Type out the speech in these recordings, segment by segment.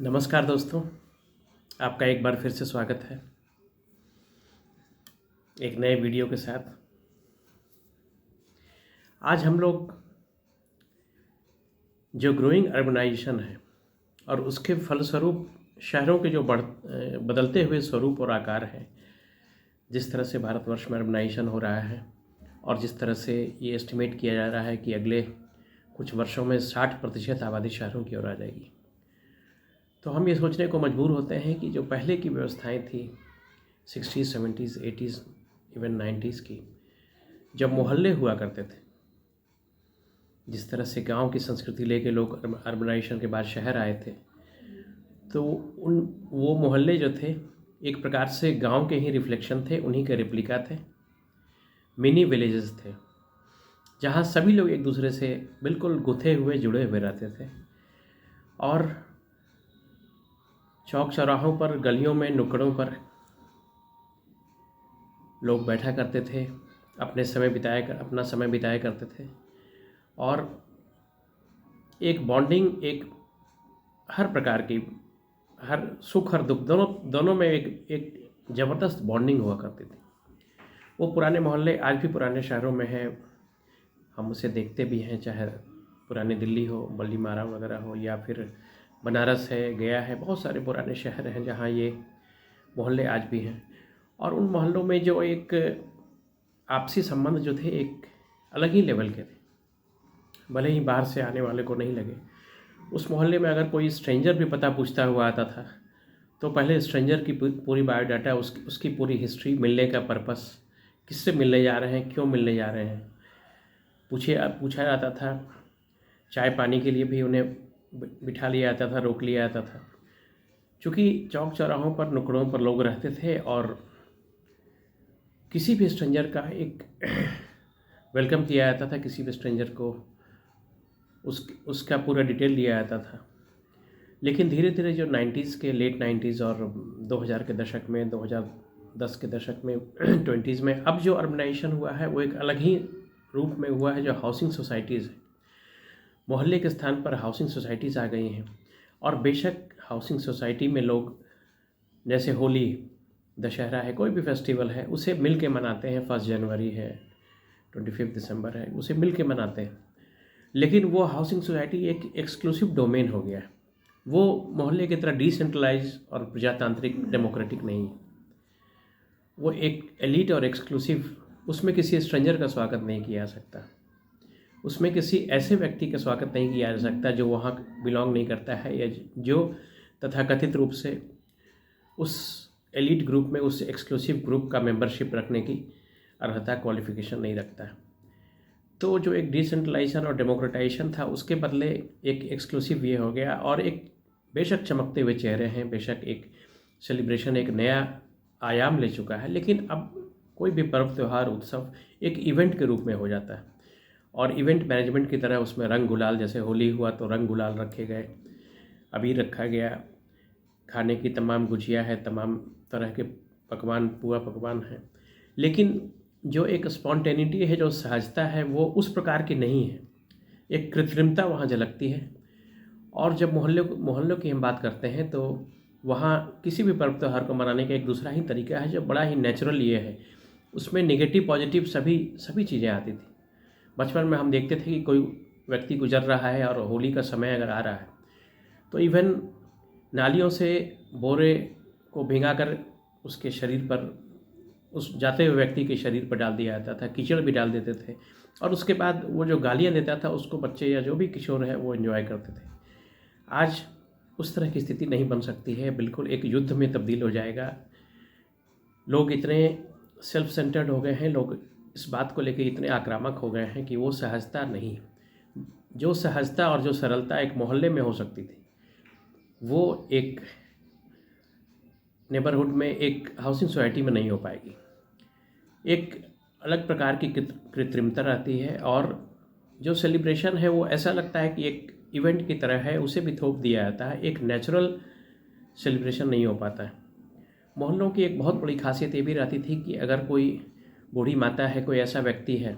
नमस्कार दोस्तों, आपका एक बार फिर से स्वागत है एक नए वीडियो के साथ। आज हम लोग जो ग्रोइंग अर्बनाइजेशन है और उसके फलस्वरूप शहरों के जो बदलते हुए स्वरूप और आकार है, जिस तरह से भारतवर्ष में अर्बनाइजेशन हो रहा है और जिस तरह से ये एस्टिमेट किया जा रहा है कि अगले कुछ वर्षों में 60% आबादी शहरों की ओर आ जाएगी, तो हम ये सोचने को मजबूर होते हैं कि जो पहले की व्यवस्थाएं थी 60s, 70s, 80s, even 90s की, जब मोहल्ले हुआ करते थे, जिस तरह से गांव की संस्कृति लेके लोग अर्बनाइजेशन के बाद शहर आए थे, तो वो मोहल्ले जो थे एक प्रकार से गांव के ही रिफ्लेक्शन थे, उन्हीं के रेप्लिका थे, मिनी विलेजेस थे, जहां सभी लोग एक दूसरे से बिल्कुल गुथे हुए जुड़े हुए रहते थे और चौक चौराहों पर, गलियों में, नुक्कड़ों पर लोग बैठा करते थे, अपना समय बिताया करते थे और एक बॉन्डिंग, एक हर प्रकार की, हर सुख हर दुख दोनों में एक ज़बरदस्त बॉन्डिंग हुआ करती थी। वो पुराने मोहल्ले आज भी पुराने शहरों में हैं, हम उसे देखते भी हैं, चाहे पुरानी दिल्ली हो, बल्ली मारा वगैरह हो, या फिर बनारस है, गया है, बहुत सारे पुराने शहर हैं जहाँ ये मोहल्ले आज भी हैं। और उन मोहल्लों में जो एक आपसी संबंध जो थे एक अलग ही लेवल के थे, भले ही बाहर से आने वाले को नहीं लगे। उस मोहल्ले में अगर कोई स्ट्रेंजर भी पता पूछता हुआ आता था तो पहले स्ट्रेंजर की पूरी बायोडाटा, उसकी पूरी हिस्ट्री, मिलने का पर्पस, किससे मिलने जा रहे हैं, क्यों मिलने जा रहे हैं, पूछा जाता था। चाय पानी के लिए भी उन्हें बिठा लिया जाता था, रोक लिया जाता था, चूँकि चौक चौराहों पर, नुक्कड़ों पर लोग रहते थे और किसी भी स्ट्रेंजर का एक वेलकम किया जाता था, किसी भी स्ट्रेंजर को उसका पूरा डिटेल दिया जाता था। लेकिन धीरे धीरे जो 90s के, लेट 90s और 2000 के दशक में, 2010 के दशक में, 20s में अब जो अर्बनाइजेशन हुआ है वो एक अलग ही रूप में हुआ है, जो हाउसिंग सोसाइटीज़ है। मोहल्ले के स्थान पर हाउसिंग सोसाइटीज़ आ गई हैं और बेशक हाउसिंग सोसाइटी में लोग, जैसे होली, दशहरा है, कोई भी फेस्टिवल है, उसे मिल के मनाते हैं। 1 जनवरी है, 25 दिसंबर है, उसे मिल के मनाते हैं। लेकिन वो हाउसिंग सोसाइटी एक एक्सक्लूसिव डोमेन हो गया है। वो मोहल्ले की तरह डिसेंट्रलाइज और प्रजातांत्रिक डेमोक्रेटिक नहीं है। वो एक एलीट और एक्सक्लूसिव, उसमें किसी स्ट्रेंजर का स्वागत नहीं किया जा सकता, उसमें किसी ऐसे व्यक्ति का स्वागत नहीं किया जा सकता जो वहाँ बिलोंग नहीं करता है, या जो तथाकथित रूप से उस एलीट ग्रुप में, उस एक्सक्लूसिव ग्रुप का मेंबरशिप रखने की अर्हता, क्वालिफिकेशन नहीं रखता है। तो जो एक डिसेंट्रलाइजेशन और डेमोक्रेटाइजेशन था, उसके बदले एक एक्सक्लूसिव ये हो गया। और एक बेशक चमकते हुए चेहरे हैं, बेशक एक सेलिब्रेशन एक नया आयाम ले चुका है, लेकिन अब कोई भी पर्व, त्यौहार, उत्सव एक इवेंट के रूप में हो जाता है और इवेंट मैनेजमेंट की तरह उसमें रंग गुलाल, जैसे होली हुआ तो रंग गुलाल रखे गए, अबीर रखा गया, खाने की तमाम गुजिया है, तमाम तरह के पकवान, पुआ पकवान हैं, लेकिन जो एक स्पॉन्टेनिटी है, जो सहजता है, वो उस प्रकार की नहीं है। एक कृत्रिमता वहाँ झलकती है। और जब मोहल्लों की हम बात करते हैं तो वहाँ किसी भी पर्व त्यौहार को मनाने का एक दूसरा ही तरीका है, जो बड़ा ही नेचुरल ये है। उसमें नेगेटिव पॉजिटिव सभी चीज़ें आती थी। बचपन में हम देखते थे कि कोई व्यक्ति गुजर रहा है और होली का समय अगर आ रहा है तो इवन नालियों से बोरे को भिंगाकर उसके शरीर पर, उस जाते हुए व्यक्ति के शरीर पर डाल दिया जाता था, कीचड़ भी डाल देते थे, और उसके बाद वो जो गालियाँ देता था उसको बच्चे या जो भी किशोर है वो एंजॉय करते थे। आज उस तरह की स्थिति नहीं बन सकती है, बिल्कुल एक युद्ध में तब्दील हो जाएगा। लोग इतने सेल्फ सेंटर्ड हो गए हैं, लोग इस बात को लेकर इतने आक्रामक हो गए हैं कि वो सहजता नहीं, जो सहजता और जो सरलता एक मोहल्ले में हो सकती थी, वो एक नेबरहुड में, एक हाउसिंग सोसाइटी में नहीं हो पाएगी। एक अलग प्रकार की कृत्रिमता रहती है और जो सेलिब्रेशन है वो ऐसा लगता है कि एक इवेंट की तरह है, उसे भी थोप दिया जाता है, एक नेचुरल सेलिब्रेशन नहीं हो पाता है। मोहल्लों की एक बहुत बड़ी खासियत ये भी रहती थी कि अगर कोई बूढ़ी माता है, कोई ऐसा व्यक्ति है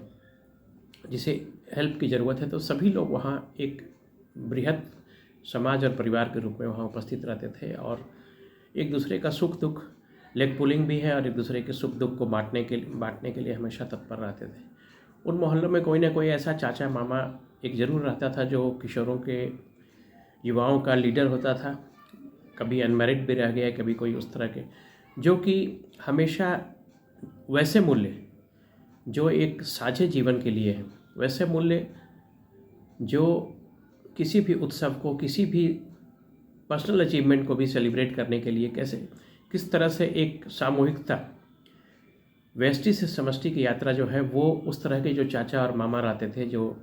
जिसे हेल्प की ज़रूरत है, तो सभी लोग वहाँ एक बृहद समाज और परिवार के रूप में वहाँ उपस्थित रहते थे और एक दूसरे का सुख दुख, लेग पुलिंग भी है और एक दूसरे के सुख दुख को बांटने के लिए हमेशा तत्पर रहते थे। उन मोहल्लों में कोई ना कोई ऐसा चाचा मामा एक ज़रूर रहता था जो किशोरों के, युवाओं का लीडर होता था। कभी अनमैरिड भी रह गया, कभी कोई उस तरह के, जो कि हमेशा वैसे मूल्य जो एक साझे जीवन के लिए है, वैसे मूल्य जो किसी भी उत्सव को, किसी भी पर्सनल अचीवमेंट को भी सेलिब्रेट करने के लिए किस तरह से एक सामूहिकता, व्यष्टि से समष्टि की यात्रा जो है, वो उस तरह के जो चाचा और मामा रहते थे, जो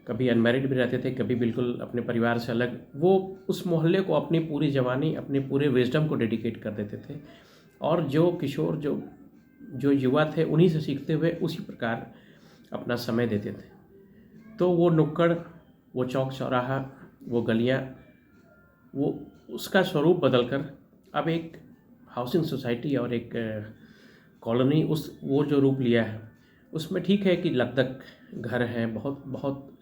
कभी अनमैरिड भी रहते थे, कभी बिल्कुल अपने परिवार से अलग, वो उस मोहल्ले को अपनी पूरी जवानी, अपने पूरे विजडम को डेडिकेट कर देते थे और जो किशोर, जो युवा थे, उन्हीं से सीखते हुए उसी प्रकार अपना समय देते थे। तो वो नुक्कड़, वो चौक चौराहा, वो गलियाँ, वो उसका स्वरूप बदलकर अब एक हाउसिंग सोसाइटी और एक कॉलोनी वो जो रूप लिया है, उसमें ठीक है कि लगभग घर हैं, बहुत बहुत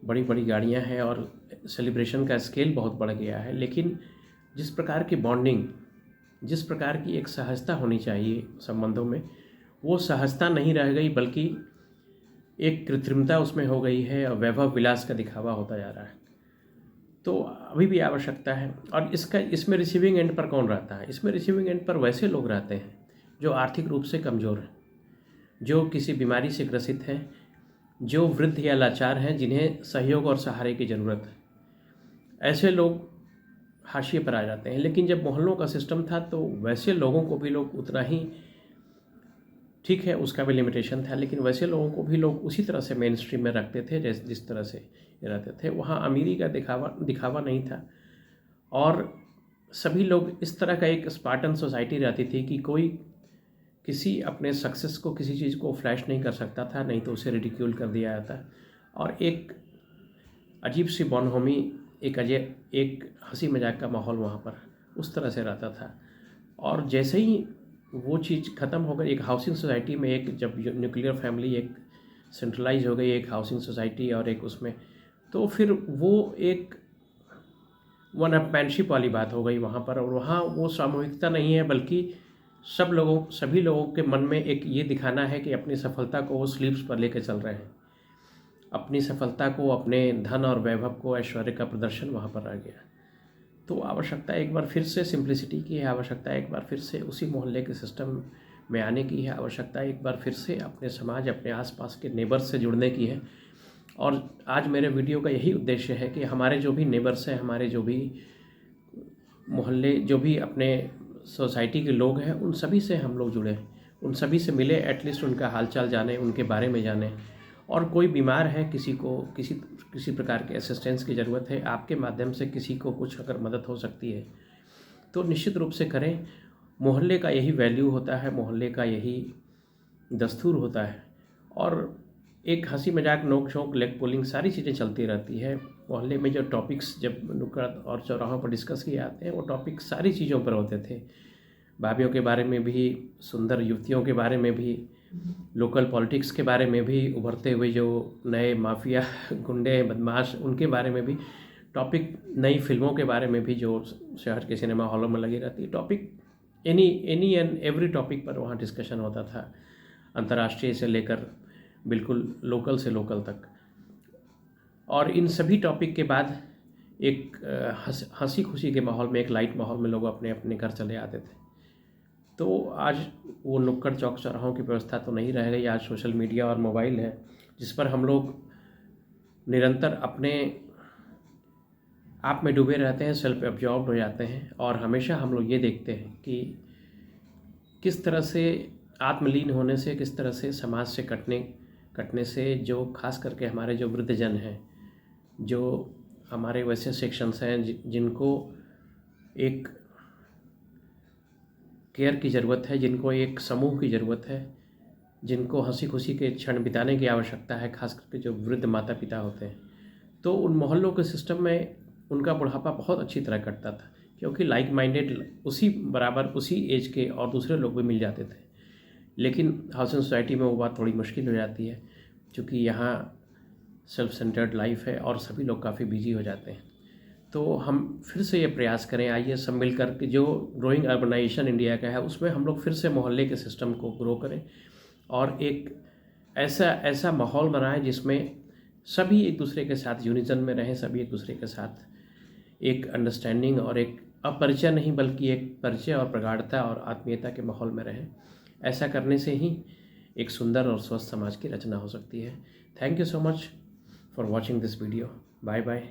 बड़ी बड़ी गाड़ियां हैं और सेलिब्रेशन का स्केल बहुत बढ़ गया है, लेकिन जिस प्रकार की बॉन्डिंग, जिस प्रकार की एक सहजता होनी चाहिए संबंधों में, वो सहजता नहीं रह गई, बल्कि एक कृत्रिमता उसमें हो गई है और वैभव विलास का दिखावा होता जा रहा है। तो अभी भी आवश्यकता है। और इसमें रिसीविंग एंड पर कौन रहता है? इसमें रिसीविंग एंड पर वैसे लोग रहते हैं जो आर्थिक रूप से कमज़ोर हैं, जो किसी बीमारी से ग्रसित हैं, जो वृद्ध या लाचार हैं, जिन्हें सहयोग और सहारे की ज़रूरत है। ऐसे लोग हाशिए पर आ जाते हैं। लेकिन जब मोहल्लों का सिस्टम था तो वैसे लोगों को भी लोग उतना ही, ठीक है उसका भी लिमिटेशन था, लेकिन वैसे लोगों को भी लोग उसी तरह से मेन स्ट्रीम में रखते थे जिस तरह से रहते थे। वहाँ अमीरी का दिखावा नहीं था और सभी लोग इस तरह का, एक स्पार्टन सोसाइटी रहती थी कि कोई किसी अपने सक्सेस को, किसी चीज़ को फ्लैश नहीं कर सकता था, नहीं तो उसे रिडिक्यूल कर दिया जाता। और एक अजीब सी बॉनहोमी, एक हंसी मजाक का माहौल वहाँ पर उस तरह से रहता था। और जैसे ही वो चीज़ ख़त्म हो गई, एक हाउसिंग सोसाइटी में, एक जब न्यूक्लियर फैमिली एक सेंट्रलाइज हो गई, एक हाउसिंग सोसाइटी और एक उसमें, तो फिर वो एक वन अपमैनशिप वाली बात हो गई वहाँ पर। और वहाँ वो सामूहिकता नहीं है, बल्कि सभी लोगों के मन में एक ये दिखाना है कि अपनी सफलता को वो स्लीव्स पर लेकर चल रहे हैं, अपनी सफलता को, अपने धन और वैभव को, ऐश्वर्य का प्रदर्शन वहाँ पर रह गया। तो आवश्यकता एक बार फिर से सिंप्लिसिटी की है, आवश्यकता एक बार फिर से उसी मोहल्ले के सिस्टम में आने की है, आवश्यकता एक बार फिर से अपने समाज, अपने आसपास के नेबर्स से जुड़ने की है। और आज मेरे वीडियो का यही उद्देश्य है कि हमारे जो भी नेबर्स हैं, हमारे जो भी मोहल्ले, जो भी अपने सोसाइटी के लोग हैं, उन सभी से हम लोग जुड़े, उन सभी से मिले, एटलीस्ट उनका हालचाल जाने, उनके बारे में जाने। और कोई बीमार है, किसी को किसी प्रकार के असिस्टेंस की ज़रूरत है, आपके माध्यम से किसी को कुछ अगर मदद हो सकती है तो निश्चित रूप से करें। मोहल्ले का यही वैल्यू होता है, मोहल्ले का यही दस्तूर होता है। और एक हंसी मजाक, नोक झोंक, लेग पुलिंग, सारी चीज़ें चलती रहती है मोहल्ले में। जो टॉपिक्स जब नुक्कड़ और चौराहों पर डिस्कस किए जाते हैं, वो टॉपिक्स सारी चीज़ों पर होते थे। भाभीयों के बारे में भी, सुंदर युवतियों के बारे में भी, लोकल पॉलिटिक्स के बारे में भी, उभरते हुए जो नए माफिया, गुंडे, बदमाश, उनके बारे में भी टॉपिक, नई फिल्मों के बारे में भी जो शहर के सिनेमा हॉलों में लगी रहती है, topic any and every topic पर वहाँ डिस्कशन होता था, अंतर्राष्ट्रीय से लेकर बिल्कुल लोकल से लोकल तक। और इन सभी टॉपिक के बाद एक हंसी खुशी के माहौल में, एक लाइट माहौल में लोग अपने अपने घर चले आते थे। तो आज वो नुक्कड़ चौक चौराहों की व्यवस्था तो नहीं रह गई। आज सोशल मीडिया और मोबाइल है, जिस पर हम लोग निरंतर अपने आप में डूबे रहते हैं, सेल्फ एब्जॉर्ब्ड हो जाते हैं। और हमेशा हम लोग ये देखते हैं कि किस तरह से आत्मलीन होने से, किस तरह से समाज से कटने से, जो खास करके हमारे जो वृद्धजन हैं, जो हमारे वैसे सेक्शंस हैं जिनको एक केयर की ज़रूरत है, जिनको एक समूह की ज़रूरत है, जिनको हंसी खुशी के क्षण बिताने की आवश्यकता है, खास करके जो वृद्ध माता पिता होते हैं, तो उन मोहल्लों के सिस्टम में उनका बुढ़ापा बहुत अच्छी तरह कटता था, क्योंकि लाइक माइंडेड उसी एज के और दूसरे लोग भी मिल जाते थे। लेकिन हाउसिंग सोसाइटी में वो बात थोड़ी मुश्किल हो जाती है, क्योंकि यहाँ सेल्फ सेंटर्ड लाइफ है और सभी लोग काफ़ी बिजी हो जाते हैं। तो हम फिर से ये प्रयास करें, आइए सब मिलकर के जो ग्रोइंग अर्बनाइजेशन इंडिया का है उसमें हम लोग फिर से मोहल्ले के सिस्टम को ग्रो करें और एक ऐसा ऐसा माहौल बनाएं जिसमें सभी एक दूसरे के साथ यूनिजन में रहें, सभी एक दूसरे के साथ एक अंडरस्टैंडिंग और एक अपरिचय नहीं बल्कि एक परिचय और प्रगाढ़ता और आत्मीयता के माहौल में रहें। ऐसा करने से ही एक सुंदर और स्वस्थ समाज की रचना हो सकती है। Thank you so much for watching this video. Bye bye.